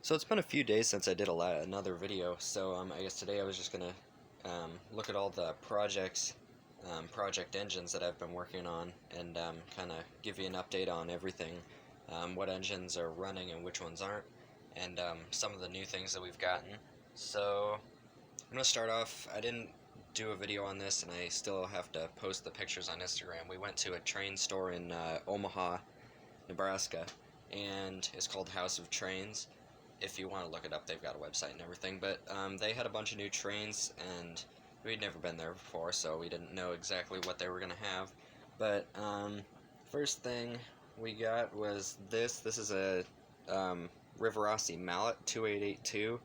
So it's been a few days since I did another video, so I guess today I was just gonna look at all the project engines that I've been working on, and kind of give you an update on everything, what engines are running and which ones aren't, and some of the new things that we've gotten. So I'm gonna start off. I didn't do a video on this, and I still have to post the pictures on Instagram. We went to a train store in Omaha, Nebraska, and it's called House of Trains. If you want to look it up, they've got a website and everything. But they had a bunch of new trains, and we'd never been there before, so we didn't know exactly what they were going to have. But first thing we got was this. This is a Rivarossi Mallet 2882.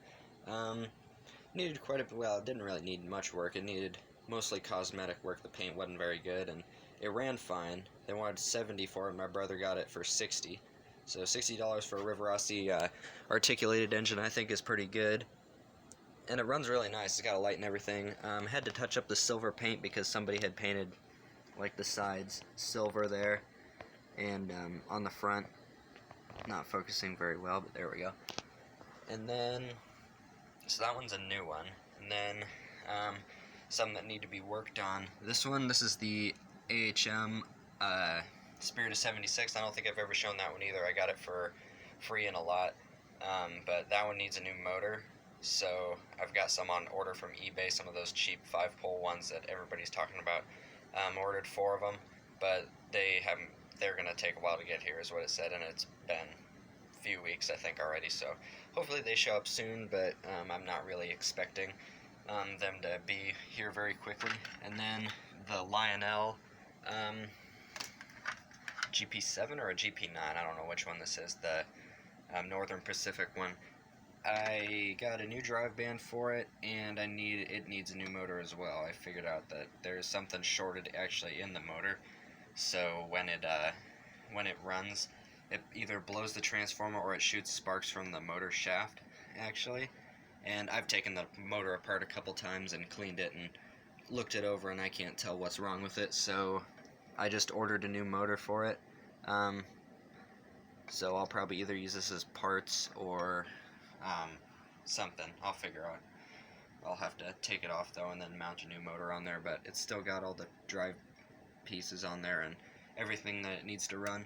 Needed quite a bit. Well, it didn't really need much work. It needed mostly cosmetic work. The paint wasn't very good, and it ran fine. They wanted 70 for it. My brother got it for 60. So $60 for a Rivarossi articulated engine, I think, is pretty good. And it runs really nice. It's got a light and everything. Had to touch up the silver paint because somebody had painted like the sides silver there, and on the front, not focusing very well, but there we go. And then, so that one's a new one. And then some that need to be worked on. This is the AHM Spirit of 76. I don't think I've ever shown that one either. I got it for free in a lot, but that one needs a new motor. So I've got some on order from eBay, some of those cheap 5-pole ones that everybody's talking about. Ordered 4 of them, but they're gonna take a while to get here, is what it said, and it's been a few weeks, I think, already. So hopefully they show up soon, but I'm not really expecting them to be here very quickly. And then the Lionel GP7 or a GP9, I don't know which one this is, the Northern Pacific one. I got a new drive band for it, and it needs a new motor as well. I figured out that there's something shorted actually in the motor, so when it runs, it either blows the transformer or it shoots sparks from the motor shaft, actually. And I've taken the motor apart a couple times and cleaned it and looked it over, and I can't tell what's wrong with it, so I just ordered a new motor for it. So I'll probably either use this as parts or something. I'll figure out. I'll have to take it off though and then mount a new motor on there, but it's still got all the drive pieces on there and everything that it needs to run.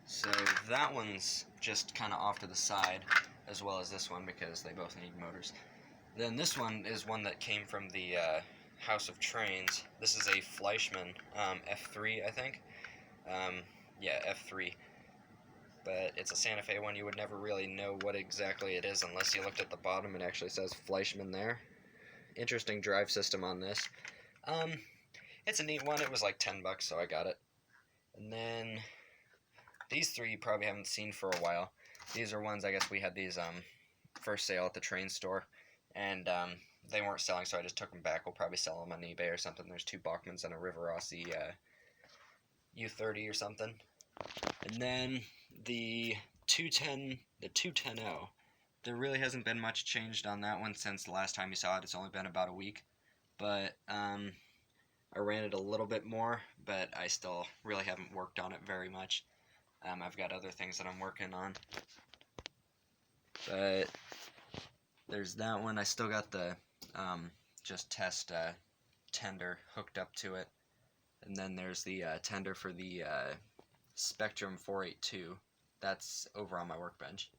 So that one's just kind of off to the side, as well as this one, because they both need motors. Then this one is one that came from the House of Trains. This is a Fleischmann F3, I think. Yeah, F3. But it's a Santa Fe one. You would never really know what exactly it is unless you looked at the bottom. It actually says Fleischmann there. Interesting drive system on this. It's a neat one. It was like $10, so I got it. And then these 3 you probably haven't seen for a while. These are ones, I guess we had these first sale at the train store, and they weren't selling, so I just took them back. We'll probably sell them on eBay or something. There's 2 Bachmanns and a Rivarossi U30 or something. And then the 210-0, there really hasn't been much changed on that one since the last time you saw it. It's only been about a week, but I ran it a little bit more, but I still really haven't worked on it very much. I've got other things that I'm working on, but there's that one. I still got the just test tender hooked up to it, and then there's the tender for the Spectrum 482. That's over on my workbench.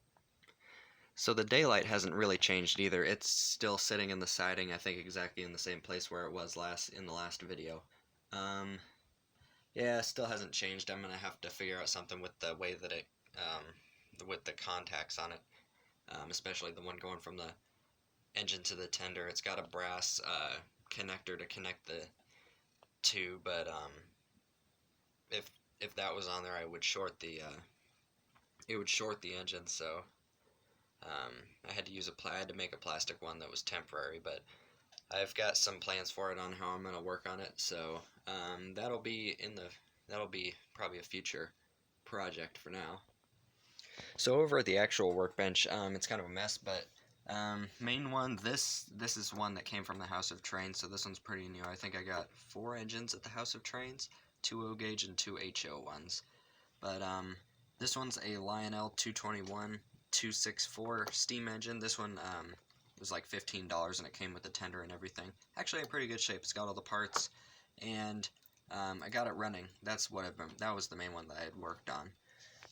So the daylight hasn't really changed either. It's still sitting in the siding, I think exactly in the same place where it was in the last video. Yeah, still hasn't changed. I'm gonna have to figure out something with the way that it, with the contacts on it, especially the one going from the engine to the tender. It's got a brass connector to connect the 2, but if that was on there, I would short the it would short the engine. So I had to use I had to make a plastic one that was temporary, but I've got some plans for it on how I'm gonna work on it. So that'll be probably a future project for now. So over at the actual workbench, it's kind of a mess, but main one, this is one that came from the House of Trains, so this one's pretty new. I think I got 4 engines at the House of Trains, 2 O gauge and 2 HO ones. But this one's a Lionel 221 264 steam engine. This one was like $15 and it came with the tender and everything. Actually in pretty good shape. It's got all the parts, and I got it running. That was the main one that I had worked on.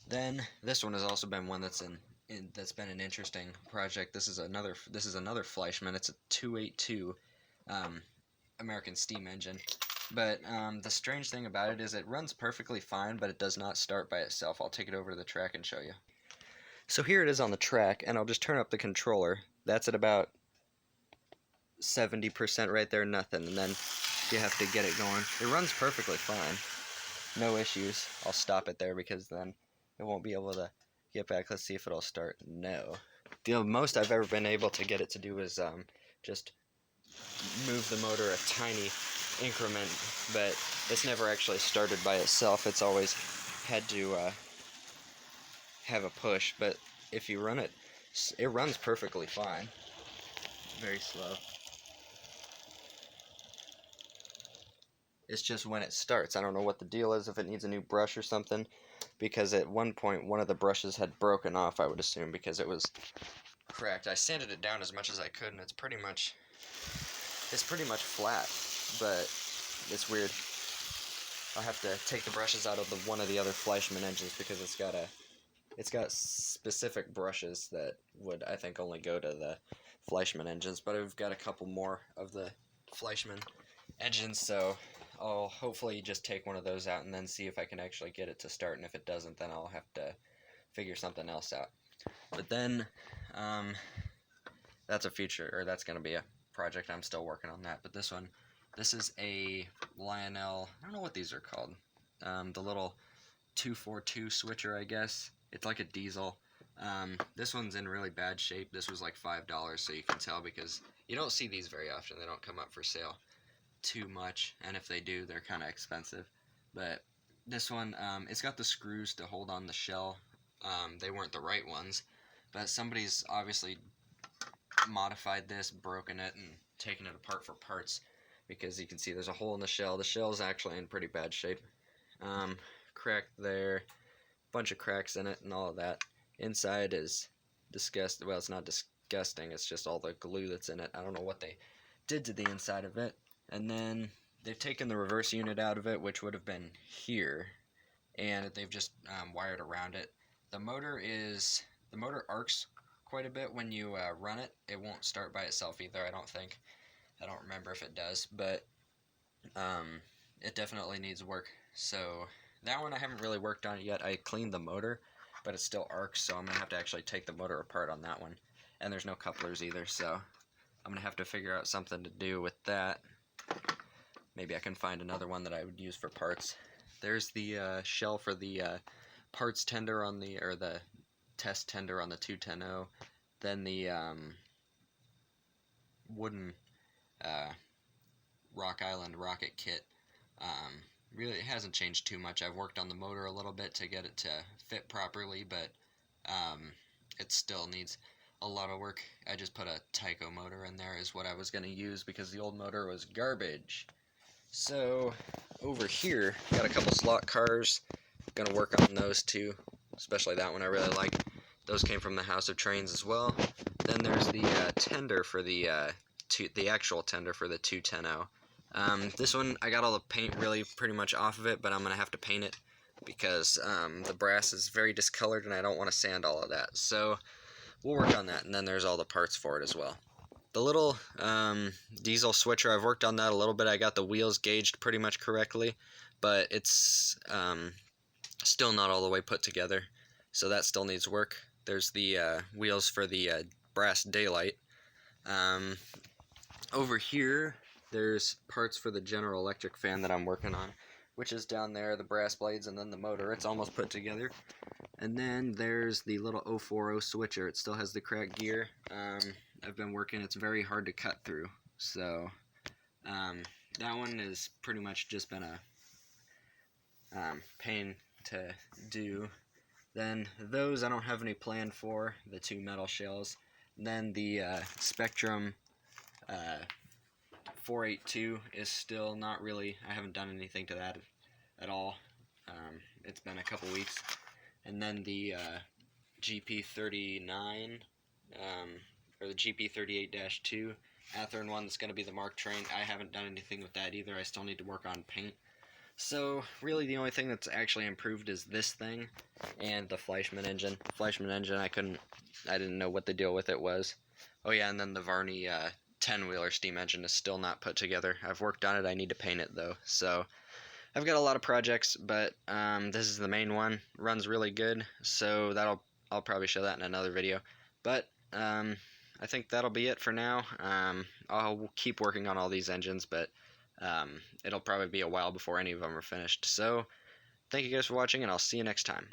Then this one has also been one that's that's been an interesting project. This is another Fleischmann. It's a 282 American steam engine. But the strange thing about it is it runs perfectly fine, but it does not start by itself. I'll take it over to the track and show you. So here it is on the track, and I'll just turn up the controller. That's at about 70% right there, nothing, and then you have to get it going. It runs perfectly fine, no issues. I'll stop it there because then it won't be able to get back. Let's see if it'll start. No. The most I've ever been able to get it to do is just move the motor a tiny increment, but it's never actually started by itself. It's always had to have a push, but if you run it, it runs perfectly fine. Very slow. It's just when it starts, I don't know what the deal is, if it needs a new brush or something, because at one point one of the brushes had broken off, I would assume, because it was cracked. I sanded it down as much as I could, and it's pretty much flat, but it's weird. I'll have to take the brushes out of one of the other Fleischmann engines because it's got specific brushes that would, I think, only go to the Fleischmann engines, but I've got a couple more of the Fleischmann engines, so I'll hopefully just take one of those out and then see if I can actually get it to start, and if it doesn't, then I'll have to figure something else out. But then, that's going to be a project. I'm still working on that. But this is a Lionel, I don't know what these are called, the little 242 switcher, I guess. It's like a diesel. This one's in really bad shape. This was like $5, so you can tell, because you don't see these very often. They don't come up for sale too much, and if they do, they're kind of expensive. But this one, it's got the screws to hold on the shell. They weren't the right ones, but somebody's obviously modified this, broken it, and taken it apart for parts, because you can see there's a hole in the shell. The shell's actually in pretty bad shape. Cracked there, bunch of cracks in it and all of that. Inside is disgusting. Well, it's not disgusting, it's just all the glue that's in it. I don't know what they did to the inside of it. And then they've taken the reverse unit out of it, which would have been here, and they've just wired around it. The motor arcs quite a bit when you run it. It won't start by itself either, I don't think. I don't remember if it does, but it definitely needs work. So that one I haven't really worked on it yet. I cleaned the motor, but it still arcs, so I'm going to have to actually take the motor apart on that one. And there's no couplers either, so I'm going to have to figure out something to do with that. Maybe I can find another one that I would use for parts. There's the shell for the parts tender on the test tender on the 210. Then the wooden Rock Island rocket kit. Really, it hasn't changed too much. I've worked on the motor a little bit to get it to fit properly, but it still needs a lot of work. I just put a Tyco motor in there is what I was going to use, because the old motor was garbage. So over here, got a couple slot cars. Gonna work on those too, especially that one I really like. Those came from the House of Trains as well. Then there's the tender for the actual tender for the 210. This one, I got all the paint really pretty much off of it, but I'm gonna have to paint it because the brass is very discolored and I don't want to sand all of that. So we'll work on that, and then there's all the parts for it as well. The little diesel switcher, I've worked on that a little bit. I got the wheels gauged pretty much correctly, but it's still not all the way put together, so that still needs work. There's the wheels for the brass daylight. Over here, there's parts for the General Electric fan that I'm working on, which is down there, the brass blades, and then the motor. It's almost put together. And then there's the little 040 switcher. It still has the cracked gear. I've been working. It's very hard to cut through, so that one has pretty much just been a pain to do. Then those I don't have any plan for, the two metal shells. And then the Spectrum 482 is still not really, I haven't done anything to that at all. It's been a couple weeks. And then the GP39, or the GP38-2 Athearn one that's going to be the Mark train. I haven't done anything with that either. I still need to work on paint. So really the only thing that's actually improved is this thing and the Fleischmann engine. Fleischmann engine, I didn't know what the deal with it was. Oh yeah, and then the Varney 10-wheeler steam engine is still not put together. I've worked on it. I need to paint it though. So I've got a lot of projects, but this is the main one. Runs really good, so I'll probably show that in another video. But I think that'll be it for now. I'll keep working on all these engines, but it'll probably be a while before any of them are finished. So thank you guys for watching, and I'll see you next time.